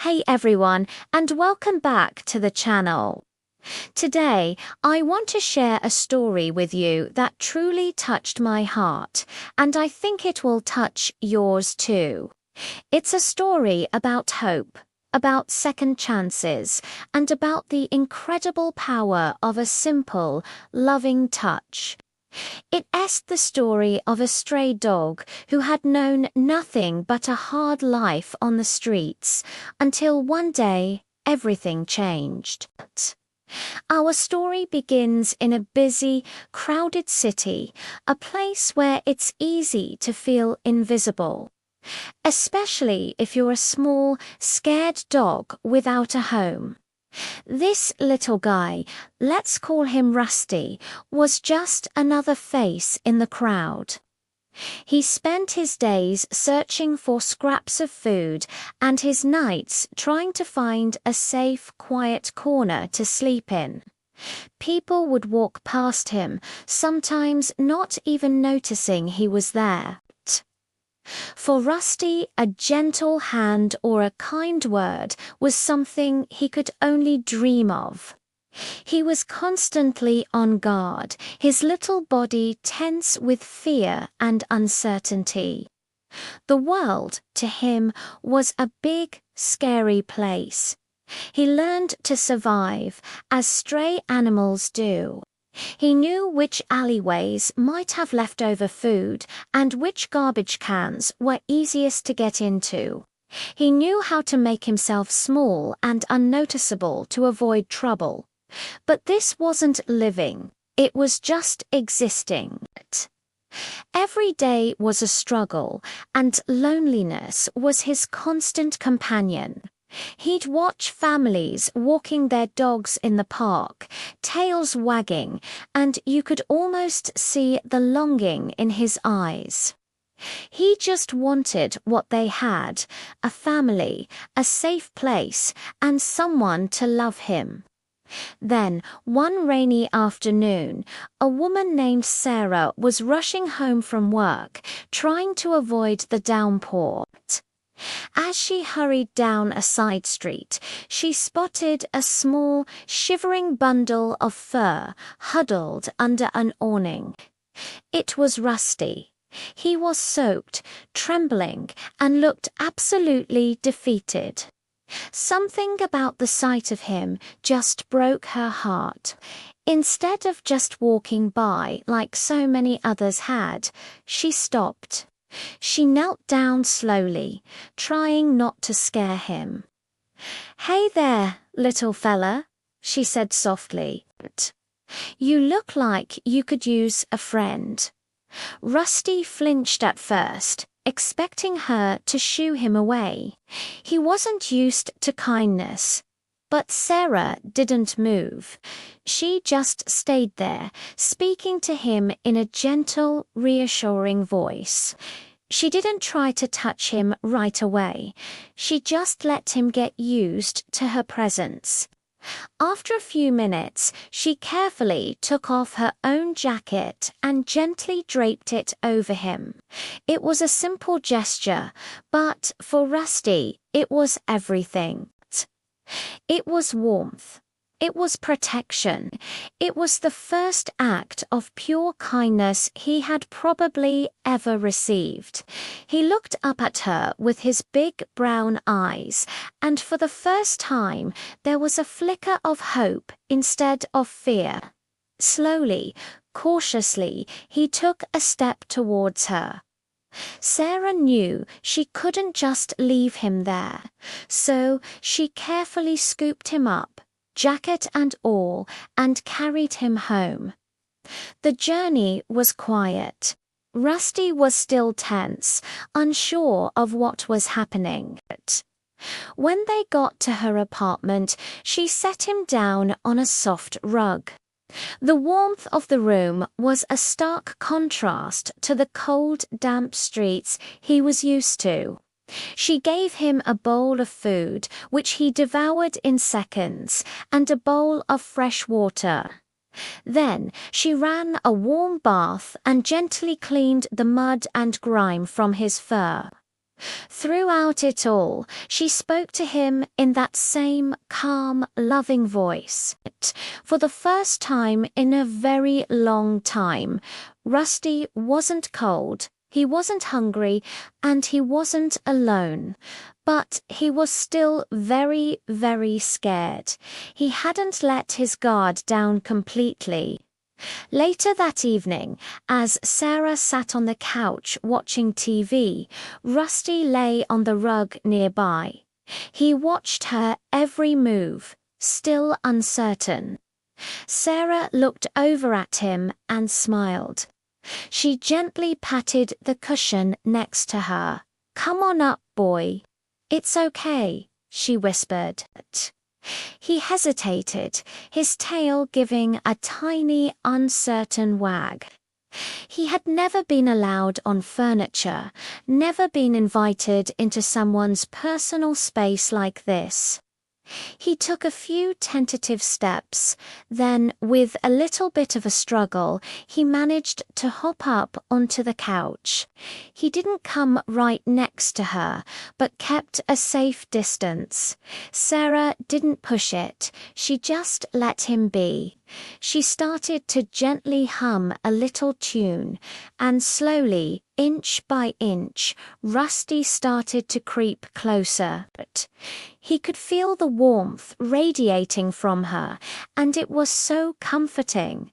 Hey everyone, and welcome back to the channel. Today, I want to share a story with you that truly touched my heart, and I think it will touch yours too. It's a story about hope, about second chances, and about the incredible power of a simple, loving touch. It's the story of a stray dog who had known nothing but a hard life on the streets, until one day everything changed. Our story begins in a busy, crowded city, a place where it's easy to feel invisible. Especially if you're a small, scared dog without a home. This little guy, let's call him Rusty, was just another face in the crowd. He spent his days searching for scraps of food and his nights trying to find a safe, quiet corner to sleep in. People would walk past him, sometimes not even noticing he was there. For Rusty, a gentle hand or a kind word was something he could only dream of. He was constantly on guard, his little body tense with fear and uncertainty. The world, to him, was a big, scary place. He learned to survive, as stray animals do. He knew which alleyways might have leftover food and which garbage cans were easiest to get into. He knew how to make himself small and unnoticeable to avoid trouble. But this wasn't living, it was just existing. Every day was a struggle, and loneliness was his constant companion. He'd watch families walking their dogs in the park, tails wagging, and you could almost see the longing in his eyes. He just wanted what they had, a family, a safe place, and someone to love him. Then, one rainy afternoon, a woman named Sarah was rushing home from work, trying to avoid the downpour. As she hurried down a side street, she spotted a small, shivering bundle of fur huddled under an awning. It was Rusty. He was soaked, trembling, and looked absolutely defeated. Something about the sight of him just broke her heart. Instead of just walking by like so many others had, she stopped. She knelt down slowly, trying not to scare him. "Hey there, little fella," she said softly. "You look like you could use a friend." Rusty flinched at first, expecting her to shoo him away. He wasn't used to kindness. But Sarah didn't move. She just stayed there, speaking to him in a gentle, reassuring voice. She didn't try to touch him right away. She just let him get used to her presence. After a few minutes, she carefully took off her own jacket and gently draped it over him. It was a simple gesture, but for Rusty, it was everything. It was warmth. It was protection. It was the first act of pure kindness he had probably ever received. He looked up at her with his big brown eyes, and for the first time there was a flicker of hope instead of fear. Slowly, cautiously, he took a step towards her. Sarah knew she couldn't just leave him there, so she carefully scooped him up, jacket and all, and carried him home. The journey was quiet. Rusty was still tense, unsure of what was happening. When they got to her apartment, she set him down on a soft rug. The warmth of the room was a stark contrast to the cold, damp streets he was used to. She gave him a bowl of food, which he devoured in seconds, and a bowl of fresh water. Then she ran a warm bath and gently cleaned the mud and grime from his fur. Throughout it all, she spoke to him in that same calm, loving voice. For the first time in a very long time, Rusty wasn't cold, he wasn't hungry, and he wasn't alone. But he was still very, very scared. He hadn't let his guard down completely. Later that evening, as Sarah sat on the couch watching TV, Rusty lay on the rug nearby. He watched her every move, still uncertain. Sarah looked over at him and smiled. She gently patted the cushion next to her. "Come on up, boy. It's okay," she whispered. He hesitated, his tail giving a tiny, uncertain wag. He had never been allowed on furniture, never been invited into someone's personal space like this. He took a few tentative steps, then, with a little bit of a struggle, he managed to hop up onto the couch. He didn't come right next to her, but kept a safe distance. Sarah didn't push it, she just let him be. She started to gently hum a little tune, and slowly, inch by inch, Rusty started to creep closer. But he could feel the warmth radiating from her, and it was so comforting.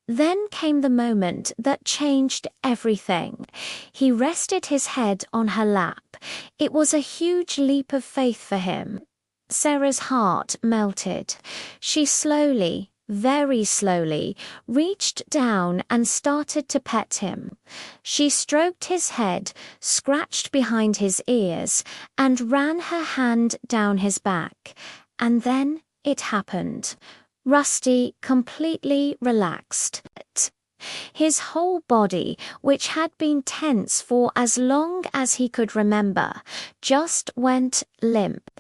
Then came the moment that changed everything. He rested his head on her lap. It was a huge leap of faith for him. Sarah's heart melted. She slowly, very slowly, reached down and started to pet him. She stroked his head, scratched behind his ears, and ran her hand down his back. And then it happened. Rusty completely relaxed. His whole body, which had been tense for as long as he could remember, just went limp.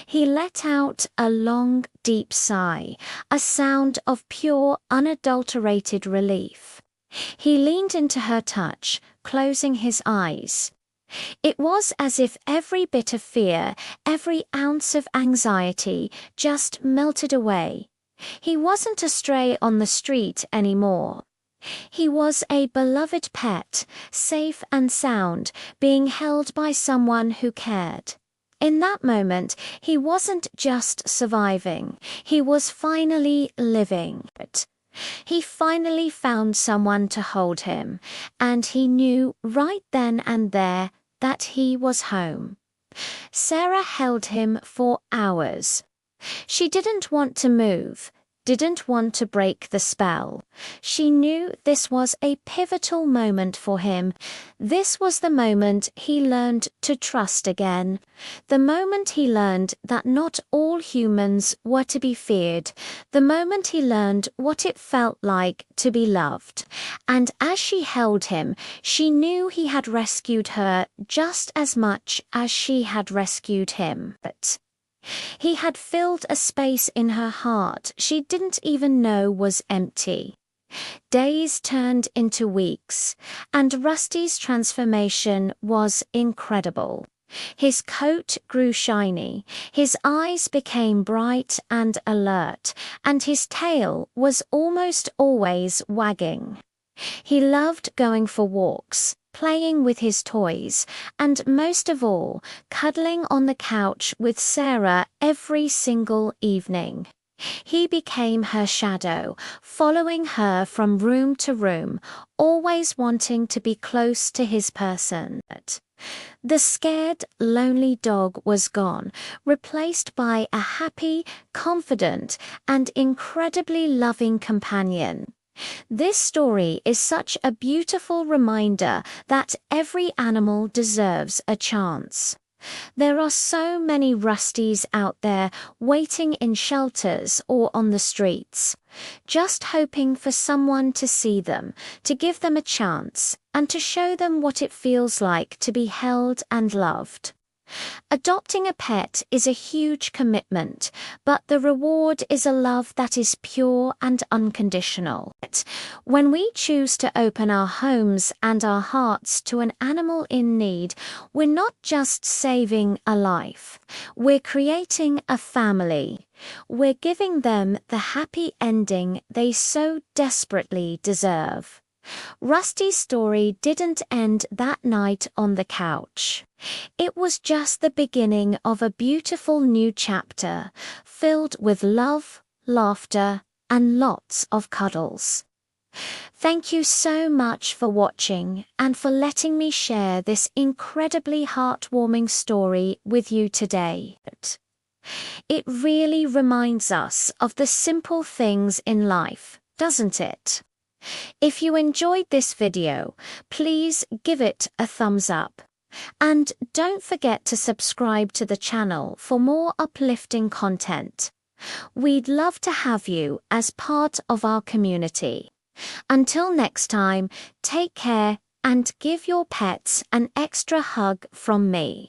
He let out a long, deep sigh, a sound of pure, unadulterated relief. He leaned into her touch, closing his eyes. It was as if every bit of fear, every ounce of anxiety just melted away. He wasn't a stray on the street anymore. He was a beloved pet, safe and sound, being held by someone who cared. In that moment, he wasn't just surviving, he was finally living. He finally found someone to hold him, and he knew right then and there that he was home. Sarah held him for hours. She didn't want to move, didn't want to break the spell. She knew this was a pivotal moment for him. This was the moment he learned to trust again. The moment he learned that not all humans were to be feared. The moment he learned what it felt like to be loved. And as she held him, she knew he had rescued her just as much as she had rescued him. But he had filled a space in her heart she didn't even know was empty. Days turned into weeks, and Rusty's transformation was incredible. His coat grew shiny, his eyes became bright and alert, and his tail was almost always wagging. He loved going for walks, playing with his toys, and most of all, cuddling on the couch with Sarah every single evening. He became her shadow, following her from room to room, always wanting to be close to his person. The scared, lonely dog was gone, replaced by a happy, confident, and incredibly loving companion. This story is such a beautiful reminder that every animal deserves a chance. There are so many Rusties out there waiting in shelters or on the streets, just hoping for someone to see them, to give them a chance, and to show them what it feels like to be held and loved. Adopting a pet is a huge commitment, but the reward is a love that is pure and unconditional. When we choose to open our homes and our hearts to an animal in need, we're not just saving a life, we're creating a family. We're giving them the happy ending they so desperately deserve. Rusty's story didn't end that night on the couch. It was just the beginning of a beautiful new chapter, filled with love, laughter, and lots of cuddles. Thank you so much for watching and for letting me share this incredibly heartwarming story with you today. It really reminds us of the simple things in life, doesn't it? If you enjoyed this video, please give it a thumbs up. And don't forget to subscribe to the channel for more uplifting content. We'd love to have you as part of our community. Until next time, take care and give your pets an extra hug from me.